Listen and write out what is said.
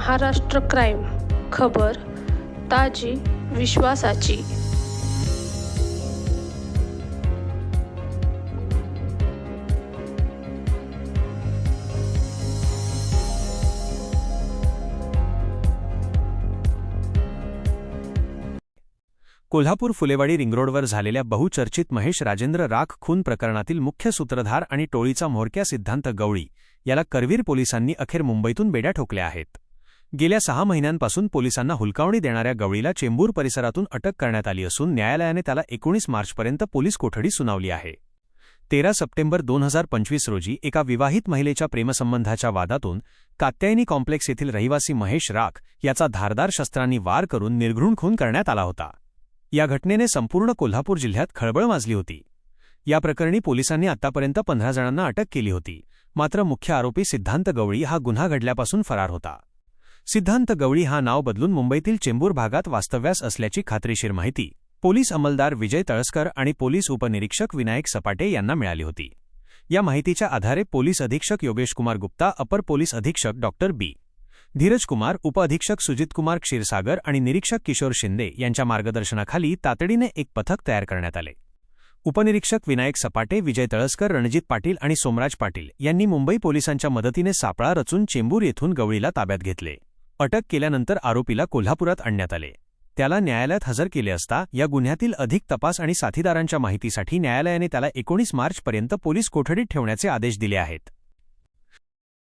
Maharashtra crime, खबर ताजी विश्वासाची। कोल्हापूर फुलेवाडी रिंगरोडवर झालेल्या बहुचर्चित महेश राजेंद्र राख खून प्रकरणातील मुख्य सूत्रधार आणि टोळीचा म्होरक्या सिद्धांत गवळी याला करवीर पोलिसांनी अखेर मुंबईतून बेड्या ठोकल्या आहेत। गेल्या 6 महिन्यांपासून पोलिसांना हुलकावणी देणाऱ्या गवळीला चेंबूर परिसरातून अटक करण्यात आली असून न्यायालयाने त्याला 19 मार्चपर्यंत पोलीस कोठडी सुनावली आहे। 13 सप्टेंबर 2025 रोजी एका विवाहित महिलेच्या प्रेमसंबंधाच्या वादातून कात्यायनी कॉम्प्लेक्स येथील रहिवासी महेश राख याचा धारदार शस्त्रांनी वार करून निर्घृण खून करण्यात आला होता। या घटनेने संपूर्ण कोल्हापूर जिल्ह्यात खळबळ माजली होती। या प्रकरणी पोलिसांनी आतापर्यंत 15 जणांना अटक केली होती, मात्र मुख्य आरोपी सिद्धांत गवळी हा गुन्हा घडल्यापासून फरार होता। सिद्धांत गवळी हा नाव बदलून मुंबईतील चेंबूर भागात वास्तव्यास असल्याची खात्रीशीर माहिती पोलीस अंमलदार विजय तळसकर आणि पोलीस उपनिरीक्षक विनायक सपाटे यांना मिळाली होती। या माहितीच्या आधारे पोलीस अधीक्षक योगेश कुमार गुप्ता, अपर पोलीस अधीक्षक डॉक्टर बी. धीरज कुमार, उपअधीक्षक सुजित कुमार क्षीरसागर आणि निरीक्षक किशोर शिंदे यांच्या मार्गदर्शनाखाली तातडीने एक पथक तयार करण्यात आले। उपनिरीक्षक विनायक सपाटे, विजय तळसकर, रणजित पाटील आणि सोमराज पाटील यांनी मुंबई पोलिसांच्या मदतीने सापळा रचून चेंबूर येथून गवळीला ताब्यात घेतले। अटक केल्यानंतर आरोपीला कोल्हापुरात आणण्यात आले। त्याला न्यायालयात हजर केले असता या गुन्ह्यातील अधिक तपास आणि साथीदारांच्या माहितीसाठी न्यायालयाने त्याला 19 मार्चपर्यंत पोलीस कोठडीत ठेवण्याचे आदेश दिले आहेत।